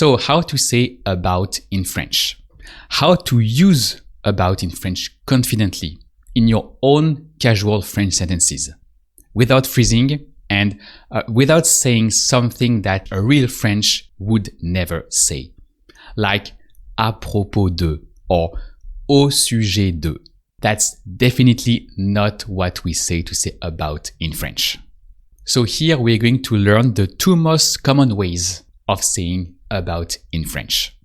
So how to say about in French? How to use about in French confidently in your own casual French sentences without freezing and without saying something that a real French would never say, like à propos de or au sujet de. That's definitely not what we say to say about in French. So here we're going to learn the two most common ways of saying about in French,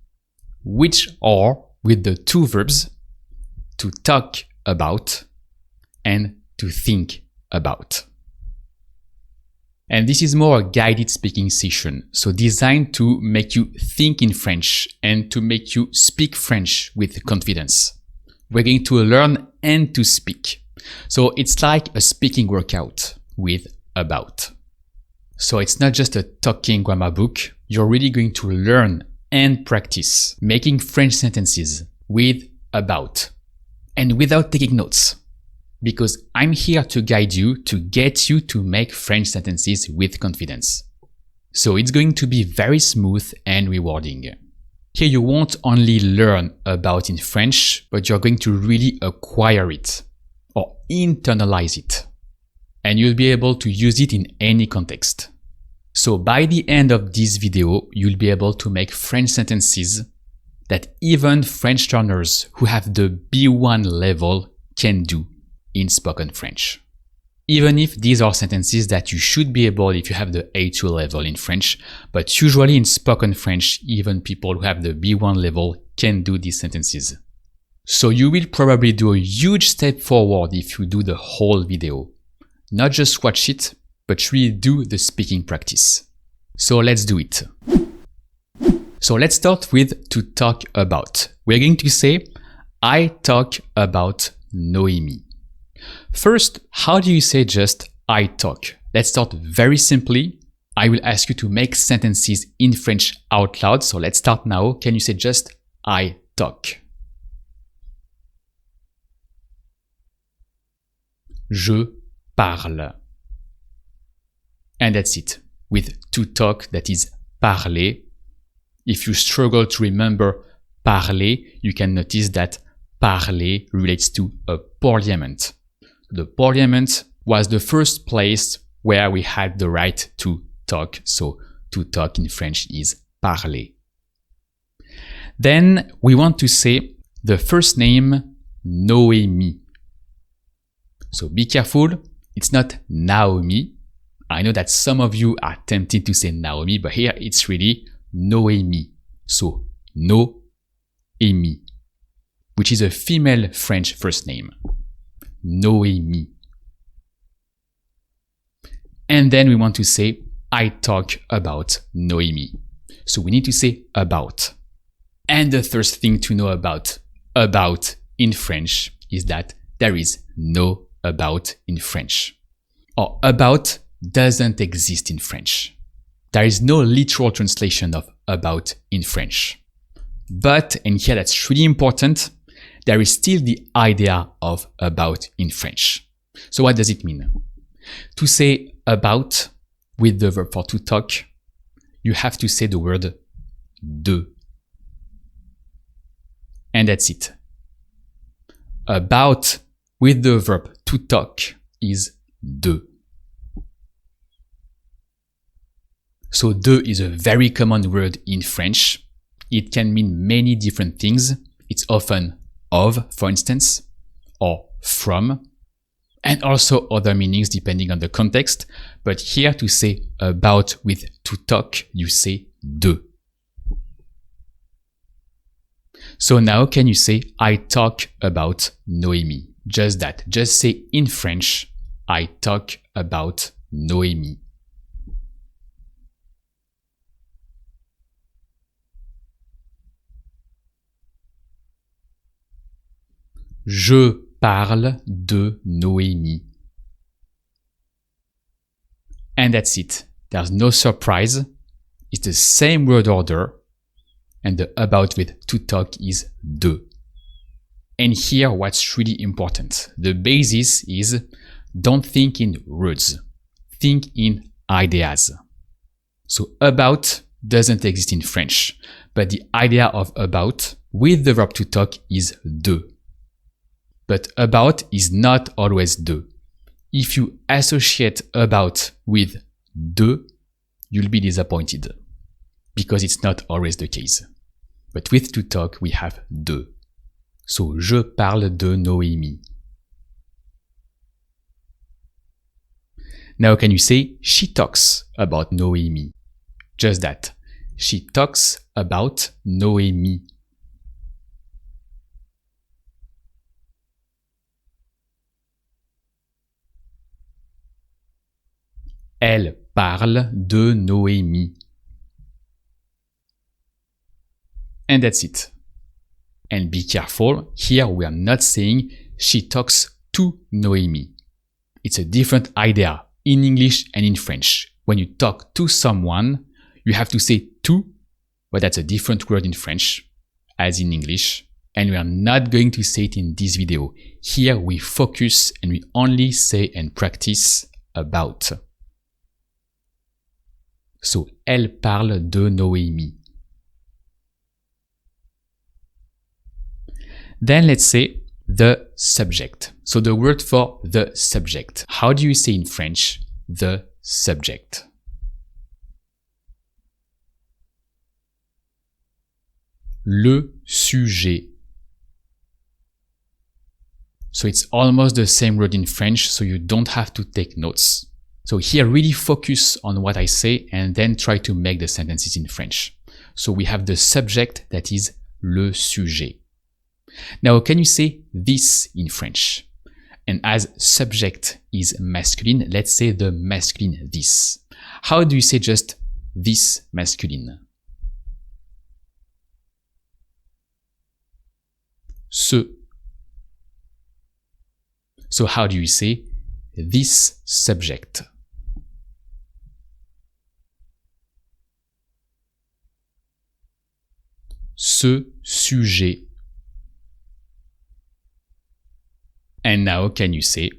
which are with the two verbs to talk about and to think about. And this is more a guided speaking session, so designed to make you think in French and to make you speak French with confidence. We're going to learn and to speak. So it's like a speaking workout with about. So it's not just a talking grammar book. You're really going to learn and practice making French sentences with about and without taking notes. Because I'm here to guide you to get you to make French sentences with confidence. So it's going to be very smooth and rewarding. Here you won't only learn about in French, but you're going to really acquire it or internalize it. And you'll be able to use it in any context. So by the end of this video, you'll be able to make French sentences that even French learners who have the B1 level can do in spoken French. Even if these are sentences that you should be able if you have the A2 level in French, but usually in spoken French, even people who have the B1 level can do these sentences. So you will probably do a huge step forward if you do the whole video. Not just watch it, but really do the speaking practice. So let's do it. So let's start with to talk about. We're going to say, I talk about Noémie. First, how do you say just I talk? Let's start very simply. I will ask you to make sentences in French out loud. So let's start now. Can you say just I talk? Je parle. And that's it. With to talk, that is parler. If you struggle to remember parler, you can notice that parler relates to a parliament. The parliament was the first place where we had the right to talk. So to talk in French is parler. Then we want to say the first name Noémie. So be careful. It's not Naomi. I know that some of you are tempted to say Naomi, but here it's really Noémie. So Noémie, which is a female French first name. Noémie. And then we want to say, I talk about Noémie. So we need to say about. And the first thing to know about in French is that there is no about in French. Or about doesn't exist in French. There is no literal translation of about in French. But, and here that's really important, there is still the idea of about in French. So what does it mean? To say about with the verb for to talk, you have to say the word de. And that's it. About with the verb to talk is de. So de is a very common word in French. It can mean many different things. It's often of, for instance, or from, and also other meanings depending on the context. But here to say about with to talk, you say de. So now can you say, I talk about Noémie? Just that. Just say in French, I talk about Noémie. Je parle de Noémie. And that's it. There's no surprise. It's the same word order. And the about with to talk is de. And here what's really important. The basis is don't think in words. Think in ideas. So about doesn't exist in French, but the idea of about with the verb to talk is de. But about is not always de. If you associate about with de, you'll be disappointed, because it's not always the case. But with to talk, we have de. So, je parle de Noémie. Now, can you say, she talks about Noémie? Just that. She talks about Noémie. Elle parle de Noémie. And that's it. And be careful, here we are not saying she talks to Noémie. It's a different idea in English and in French. When you talk to someone, you have to say to, but that's a different word in French as in English. And we are not going to say it in this video. Here we focus and we only say and practice about. So, elle parle de Noémie. Then let's say the subject. So the word for the subject. How do you say in French the subject? Le sujet. So it's almost the same word in French, so you don't have to take notes. So here really focus on what I say and then try to make the sentences in French. So we have the subject that is le sujet. Now, can you say this in French? And as subject is masculine, let's say the masculine this. How do you say just this masculine? Ce. So how do you say this subject? Ce sujet. And now can you say,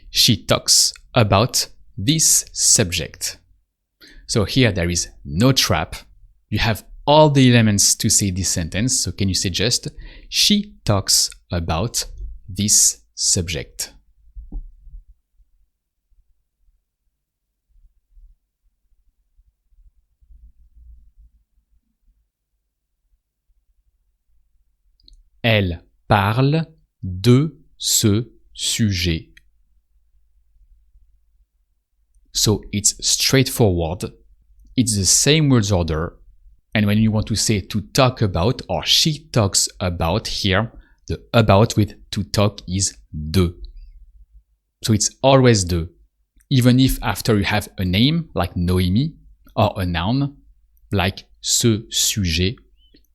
she talks about this subject? So here there is no trap. You have all the elements to say this sentence. So can you say just, she talks about this subject? Elle parle de ce sujet. So it's straightforward. It's the same words order. And when you want to say to talk about or she talks about here, the about with to talk is de. So it's always de. Even if after you have a name like Noémie or a noun like ce sujet,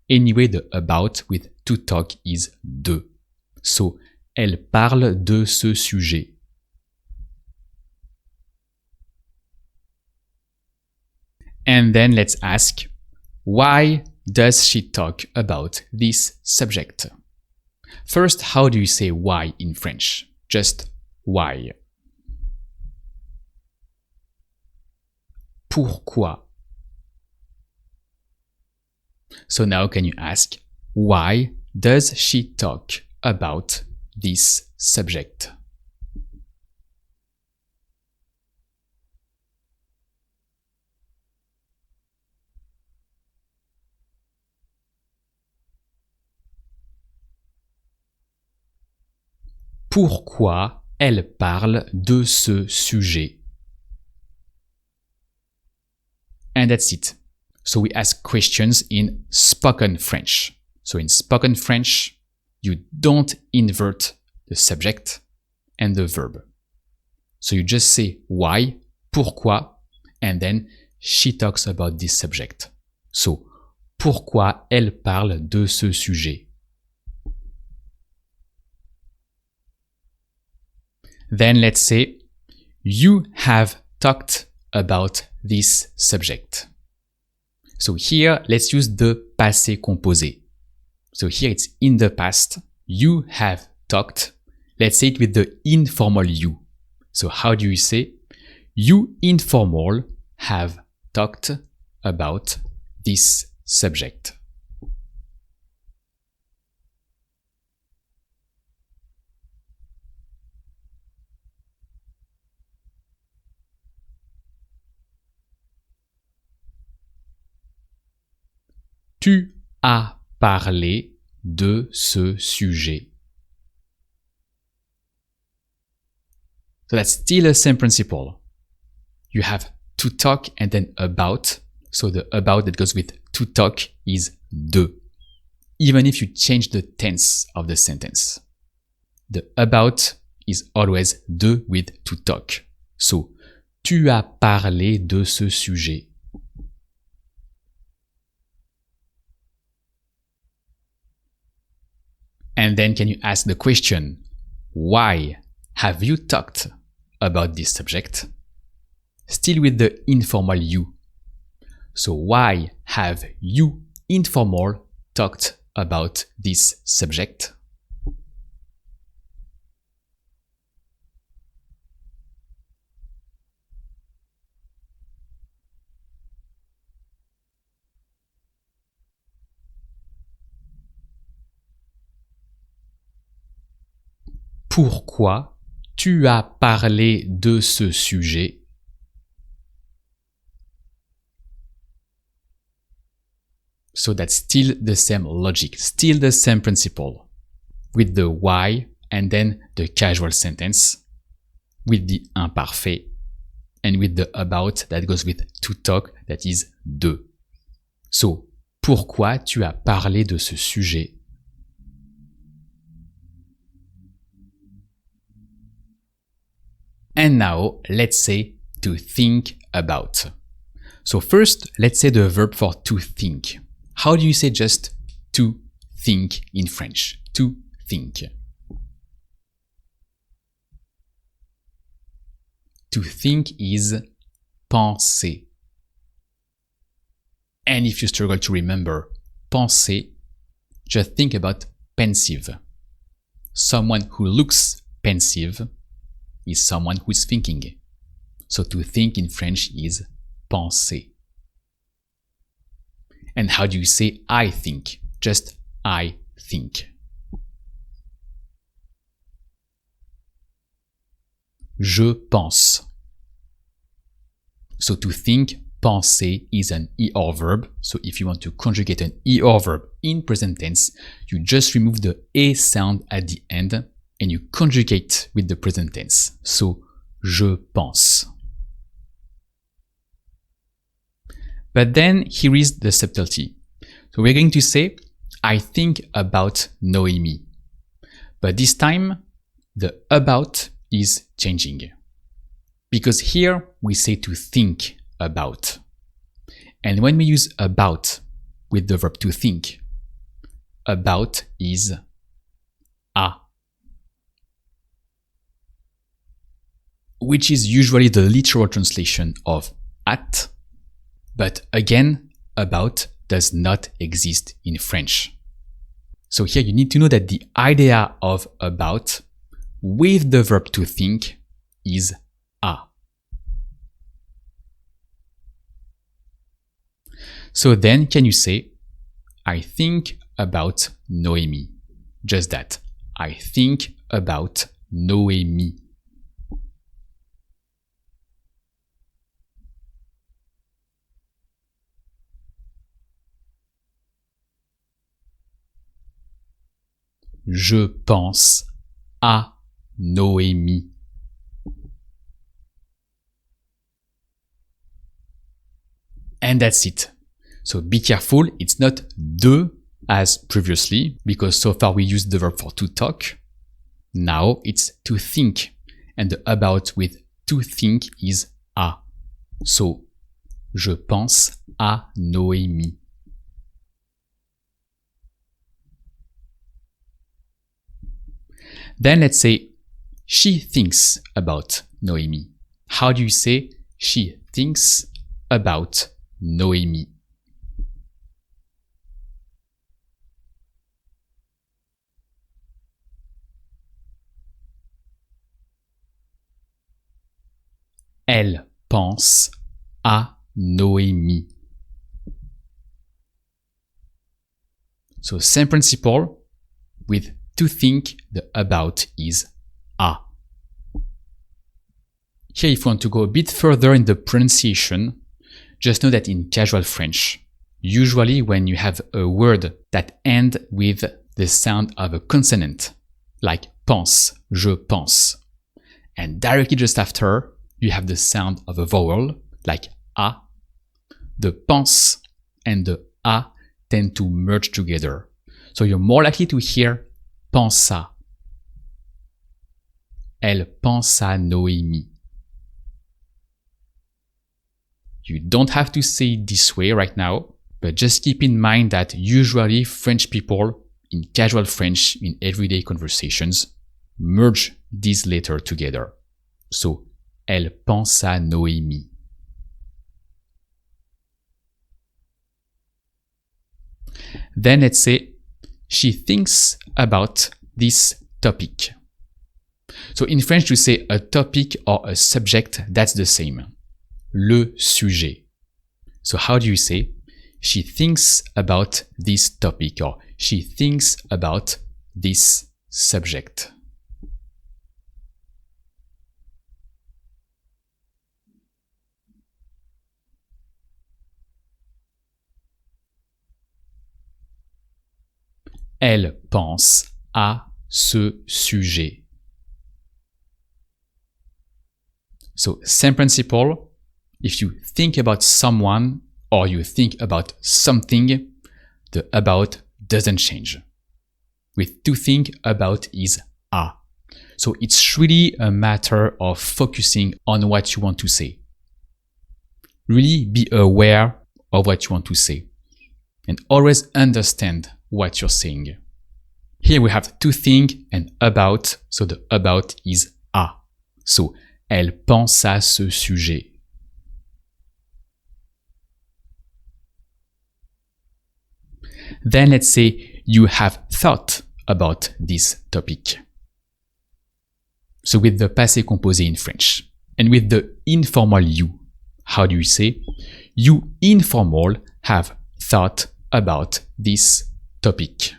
anyway the about with to talk is de. So elle parle de ce sujet. And then let's ask, why does she talk about this subject? First, how do you say why in French? Just why. Pourquoi? So now can you ask, why does she talk about this subject? Pourquoi elle parle de ce sujet? And that's it. So we ask questions in spoken French. So in spoken French, you don't invert the subject and the verb. So you just say why, pourquoi, and then she talks about this subject. So, pourquoi elle parle de ce sujet? Then let's say, you have talked about this subject. So here, let's use the passé composé. So here it's in the past. You have talked. Let's say it with the informal you. So how do you say? You informal have talked about this subject. Tu as parlé de ce sujet. So that's still the same principle. You have to talk and then about. So the about that goes with to talk is de. Even if you change the tense of the sentence. The about is always de with to talk. So, tu as parlé de ce sujet. And then can you ask the question, why have you talked about this subject? Still with the informal you. So why have you, informal, talked about this subject? Pourquoi tu as parlé de ce sujet? So that's still the same logic, still the same principle. With the why and then the casual sentence, with the imparfait, and with the about that goes with to talk, that is de. So, pourquoi tu as parlé de ce sujet? And now, let's say to think about. So first, let's say the verb for to think. How do you say just to think in French? To think. To think is penser. And if you struggle to remember penser, just think about pensive. Someone who looks pensive is someone who is thinking. So to think in French is penser. And how do you say I think? Just I think. Je pense. So to think, penser is an ER verb. So if you want to conjugate an ER verb in present tense, you just remove the A sound at the end and you conjugate with the present tense. So, je pense. But then here is the subtlety. So we're going to say, I think about Noémie. But this time, the about is changing. Because here we say to think about. And when we use about with the verb to think, about is a. Which is usually the literal translation of at. But again, about does not exist in French. So here you need to know that the idea of about with the verb to think is a. So then can you say, I think about Noémie? Just that. I think about Noémie. Je pense à Noémie. And that's it. So be careful, it's not de as previously, because so far we used the verb for to talk. Now it's to think, and the about with to think is à. So, je pense à Noémie. Then let's say, she thinks about Noémie. How do you say she thinks about Noémie? Elle pense à Noémie. So same principle, with to think, the about is a. Here, if you want to go a bit further in the pronunciation, just know that in casual French, usually when you have a word that ends with the sound of a consonant, like pense, je pense, and directly just after, you have the sound of a vowel, like a, the pense and the a tend to merge together. So you're more likely to hear pensa. Elle pense à Noémie. You don't have to say it this way right now, but just keep in mind that usually French people, in casual French, in everyday conversations, merge these letters together. So, elle pense à Noémie. Then let's say, she thinks about this topic. So in French, to say a topic or a subject, that's the same. Le sujet. So how do you say, she thinks about this topic, or she thinks about this subject? Elle pense à ce sujet. So, same principle. If you think about someone or you think about something, the about doesn't change. With to think, about is a. So, it's really a matter of focusing on what you want to say. Really be aware of what you want to say and always understand what you're saying. Here we have to think and about, so the about is a. So, elle pense à ce sujet. Then let's say you have thought about this topic. So with the passé composé in French and with the informal you, how do you say? You informal have thought about this topic.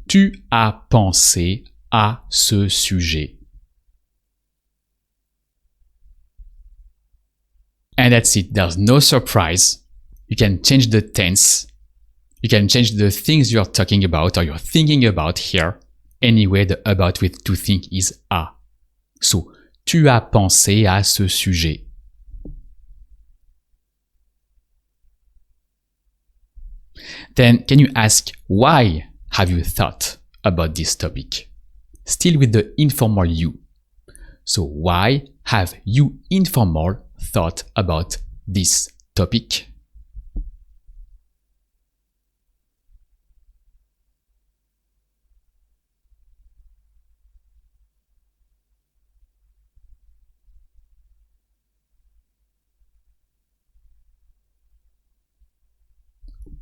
Tu as pensé à ce sujet. And that's it. There's no surprise. You can change the tense. You can change the things you're talking about or you're thinking about here. Anyway, the about with to think is a. So, tu as pensé à ce sujet. Then, can you ask why have you thought about this topic? Still with the informal you. So, why have you informal thought about this topic?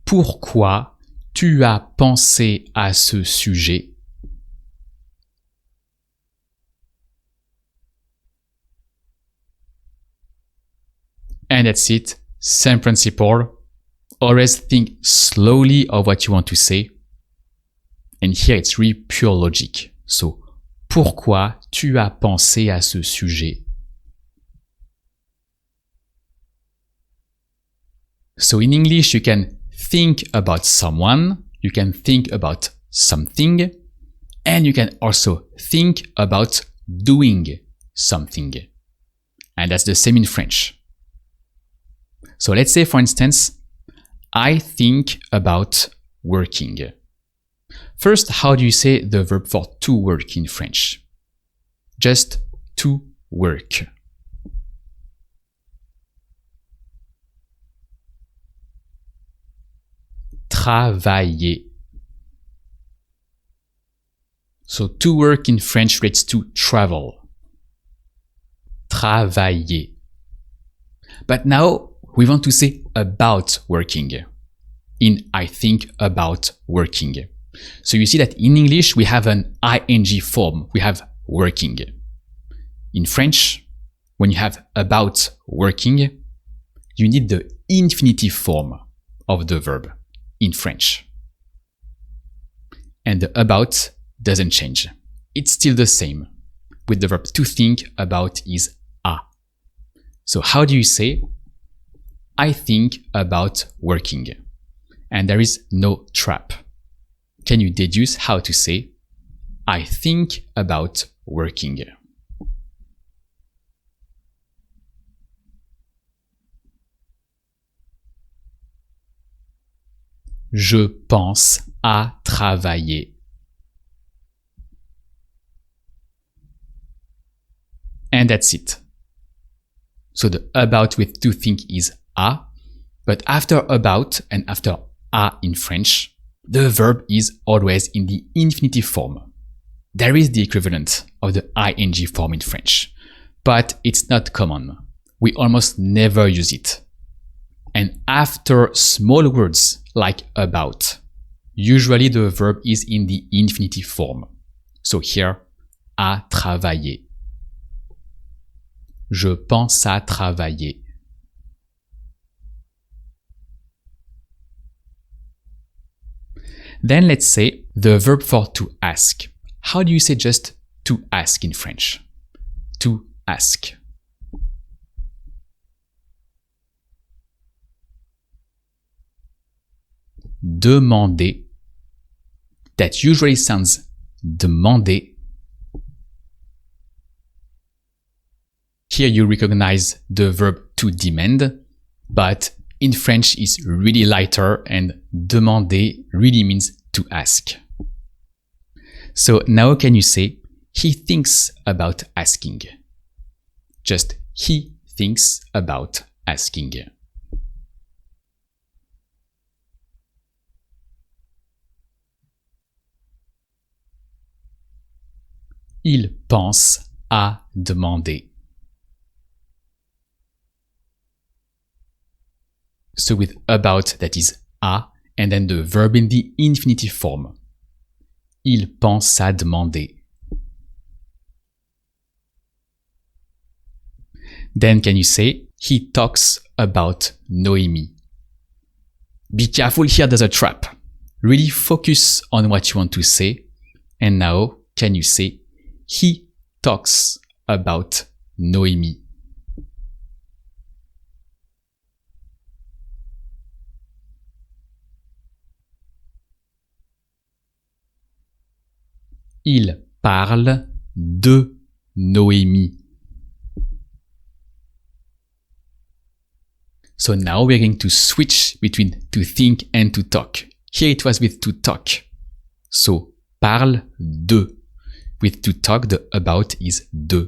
Pourquoi tu as pensé à ce sujet? And that's it. Same principle. Always think slowly of what you want to say. And here it's really pure logic. So, pourquoi tu as pensé à ce sujet? So in English, you can think about someone, you can think about something, and you can also think about doing something. And that's the same in French. So let's say, for instance, I think about working. First, how do you say the verb for to work in French? Just to work. Travailler. So to work in French relates to travel. Travailler. But now we want to say about working. In I think about working. So you see that in English, we have an ing form. We have working. In French, when you have about working, you need the infinitive form of the verb in French. And the about doesn't change. It's still the same. With the verb to think about is a. So how do you say, I think about working? And there is no trap. Can you deduce how to say, I think about working? Je pense à travailler. And that's it. So the about with to think is a, but after about and after a in French, the verb is always in the infinitive form. There is the equivalent of the ing form in French, but it's not common. We almost never use it. And after small words like about, usually the verb is in the infinitive form. So here, à travailler. Je pense à travailler. Then let's say the verb for to ask. How do you say just to ask in French? To ask. Demander. That usually sounds demander. Here you recognize the verb to demand, but in French is really lighter and demander really means to ask. So now can you say, he thinks about asking? Just he thinks about asking. Il pense à demander. So with about that is à, and then the verb in the infinitive form. Il pense à demander. Then can you say, he talks about Noémie? Be careful, here there's a trap. Really focus on what you want to say. And now, can you say, he talks about Noémie? Il parle de Noémie. So now we're going to switch between to think and to talk. Here it was with to talk. So parle de. With to talk, the about is de.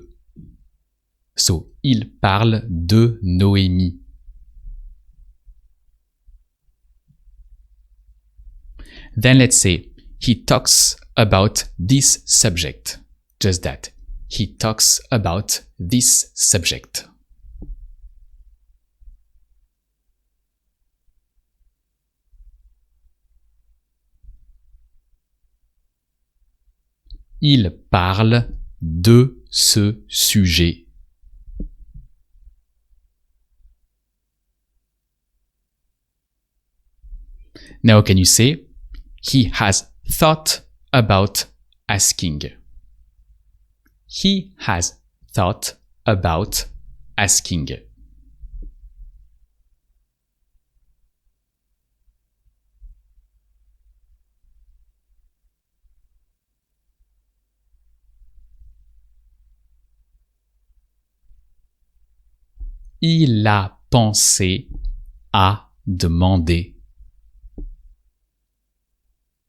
So il parle de Noémie. Then let's say he talks about this subject. Just that. He talks about this subject. Il parle de ce sujet. Now can you say, he has thought about asking? He has thought about asking. Il a pensé à demander.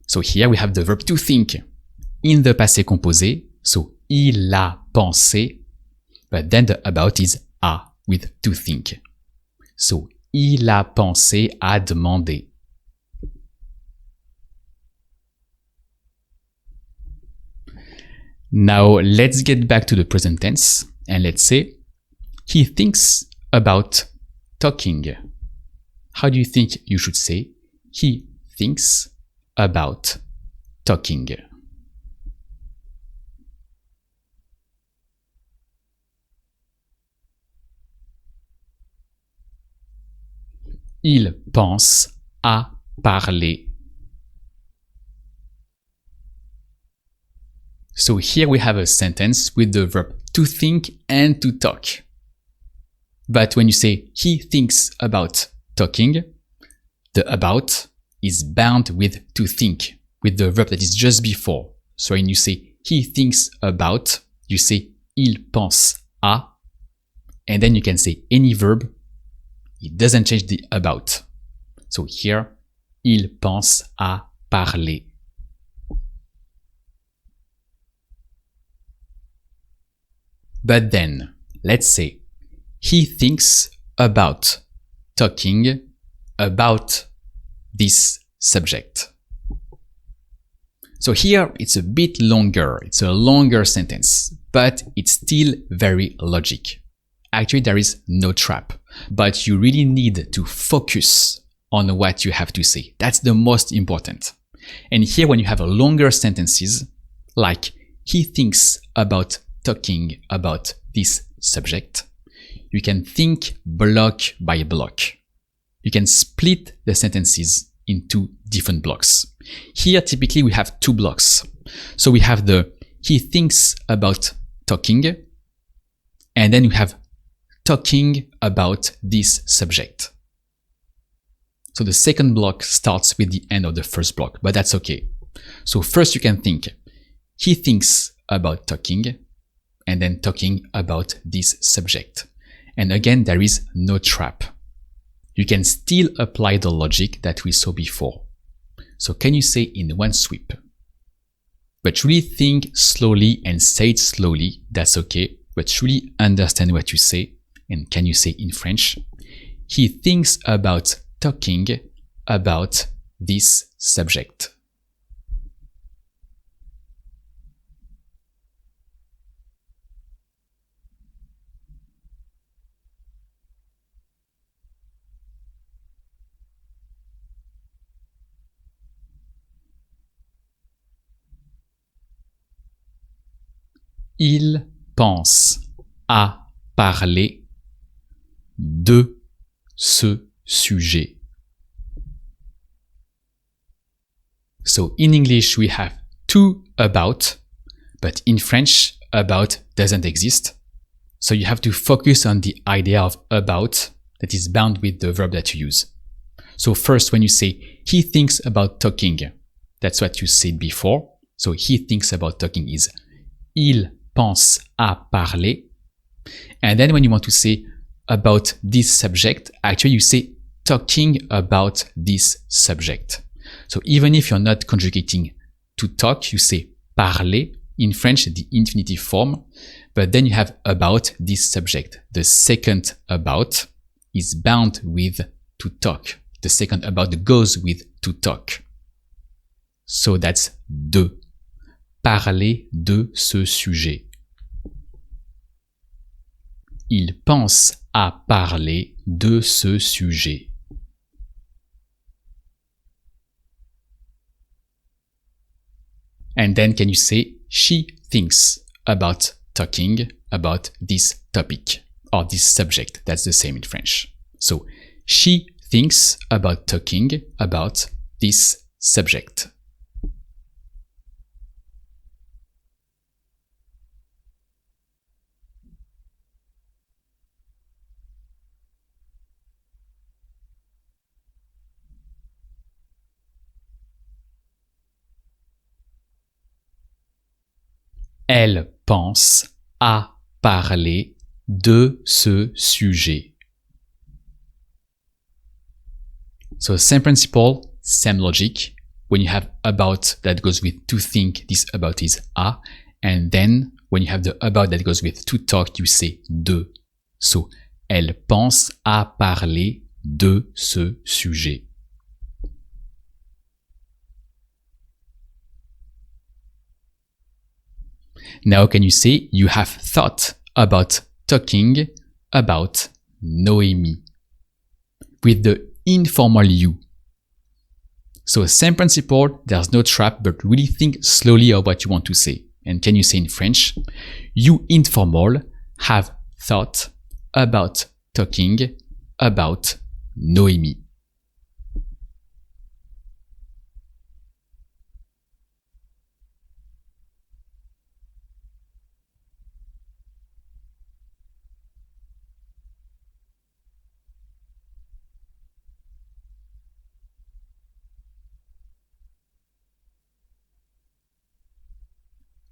So here we have the verb to think in the passé composé. So il a pensé, but then the about is à with to think. So il a pensé à demander. Now let's get back to the present tense and let's say he thinks about talking. How do you think you should say? He thinks about talking. Il pense à parler. So here we have a sentence with the verb to think and to talk. But when you say he thinks about talking, the about is bound with to think, with the verb that is just before. So when you say he thinks about, you say il pense à, and then you can say any verb. It doesn't change the about. So here, il pense à parler. But then, let's say, he thinks about talking about this subject. So here, it's a bit longer. It's a longer sentence, but it's still very logic. Actually, there is no trap, but you really need to focus on what you have to say. That's the most important. And here, when you have longer sentences, like he thinks about talking about this subject, you can think block by block. You can split the sentences into different blocks. Here, typically, we have two blocks. So we have the he thinks about talking, and then we have talking about this subject. So the second block starts with the end of the first block, but that's okay. So first you can think, he thinks about talking, and then talking about this subject. And again, there is no trap. You can still apply the logic that we saw before. So can you say in one sweep? But really think slowly and say it slowly, that's okay, but really understand what you say. And can you say in French? He thinks about talking about this subject. Il pense à parler de ce sujet. So in English we have to about, but in French about doesn't exist. So you have to focus on the idea of about that is bound with the verb that you use. So first when you say he thinks about talking, that's what you said before. So he thinks about talking is il pense à parler. And then when you want to say about this subject, actually you say talking about this subject. So even if you're not conjugating to talk, you say parler, in French the infinitive form, but then you have about this subject. The second about is bound with to talk. The second about goes with to talk. So that's de. Parler de ce sujet. Il pense à parler de ce sujet. And then can you say, she thinks about talking about this topic or this subject. That's the same in French. So, she thinks about talking about this subject. Elle pense à parler de ce sujet. So same principle, same logic. When you have about that goes with to think, this about is à. And then when you have the about that goes with to talk, you say de. So, elle pense à parler de ce sujet. Now can you say you have thought about talking about Noémie with the informal you. So same principle, there's no trap, but really think slowly of what you want to say. And can you say in French, you informal have thought about talking about Noémie.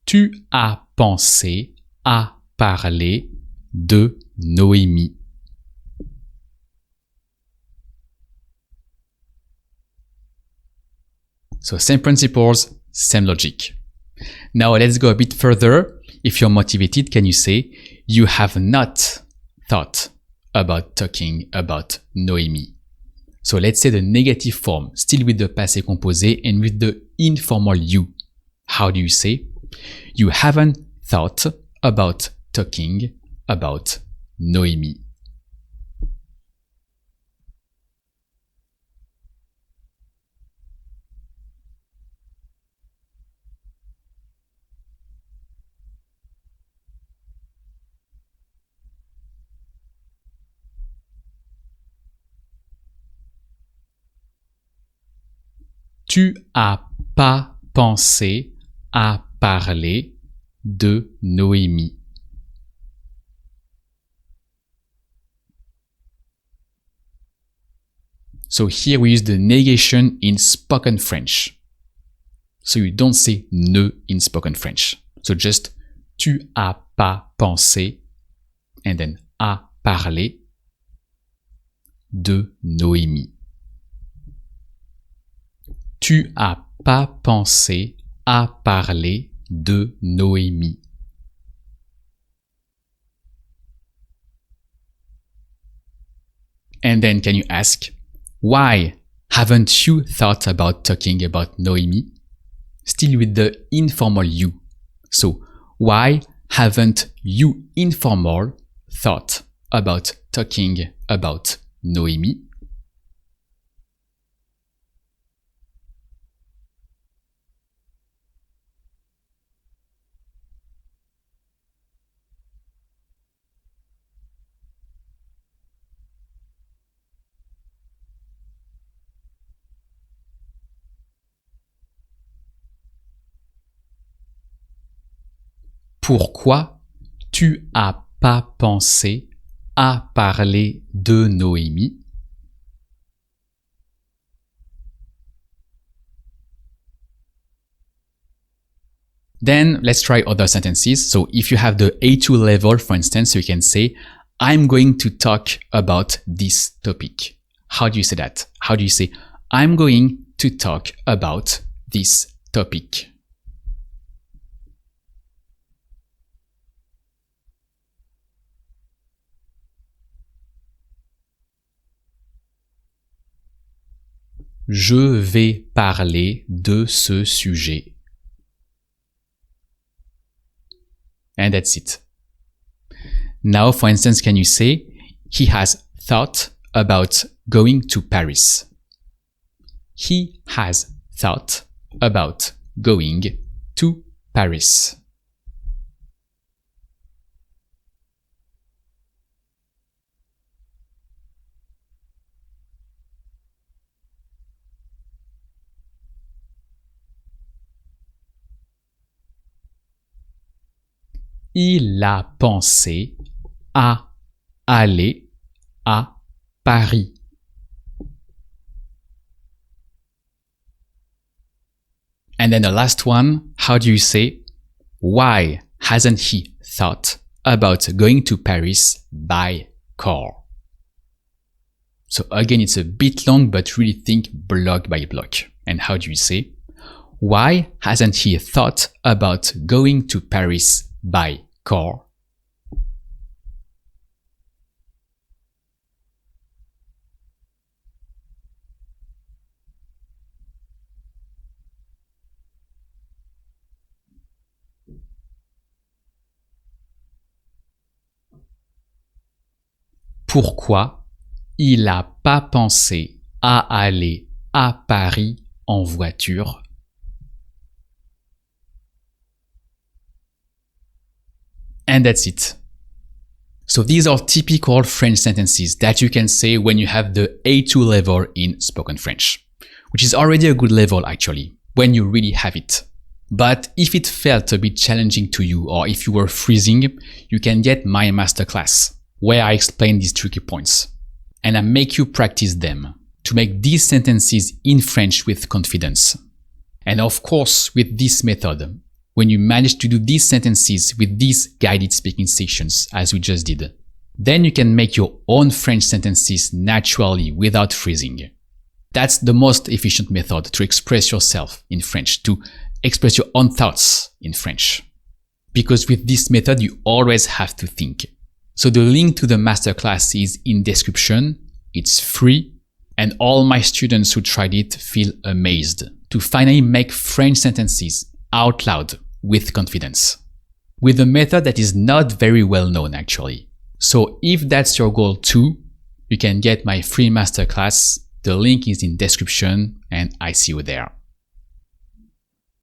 Tu as pensé à parler de Noémie. So same principles, same logic. Now let's go a bit further. If you're motivated, can you say, you have not thought about talking about Noémie? So let's say the negative form, still with the passé composé and with the informal you. How do you say? You haven't thought about talking about Noémie. Tu as pas pensé à parler de Noémie. So here we use the negation in spoken French. So you don't say ne in spoken French. So just tu as pas pensé and then à parler de Noémie. Tu as pas pensé à parler de Noémie. And then can you ask, why haven't you thought about talking about Noémie? Still with the informal you. So, why haven't you informal thought about talking about Noémie? Pourquoi tu as pas pensé à parler de Noémie? Then let's try other sentences. So if you have the A2 level, for instance, you can say, I'm going to talk about this topic. How do you say that? How do you say, I'm going to talk about this topic? Je vais parler de ce sujet. And that's it. Now, for instance, can you say, he has thought about going to Paris. He has thought about going to Paris. Il a pensé à aller à Paris. And then the last one, how do you say, why hasn't he thought about going to Paris by car? So again, it's a bit long, but really think block by block. And how do you say, why hasn't he thought about going to Paris by car? Pourquoi il n'a pas pensé à aller à Paris en voiture. And that's it. So these are typical French sentences that you can say when you have the A2 level in spoken French, which is already a good level actually, when you really have it. But if it felt a bit challenging to you, or if you were freezing, you can get my masterclass, where I explain these tricky points. And I make you practice them to make these sentences in French with confidence. And of course, with this method, when you manage to do these sentences with these guided speaking sessions, as we just did, then you can make your own French sentences naturally without freezing. That's the most efficient method to express yourself in French, to express your own thoughts in French. Because with this method, you always have to think. So the link to the masterclass is in description. It's free. And all my students who tried it feel amazed to finally make French sentences out loud with confidence, with a method that is not very well known actually. So if that's your goal too, you can get my free masterclass. The link is in description and I see you there.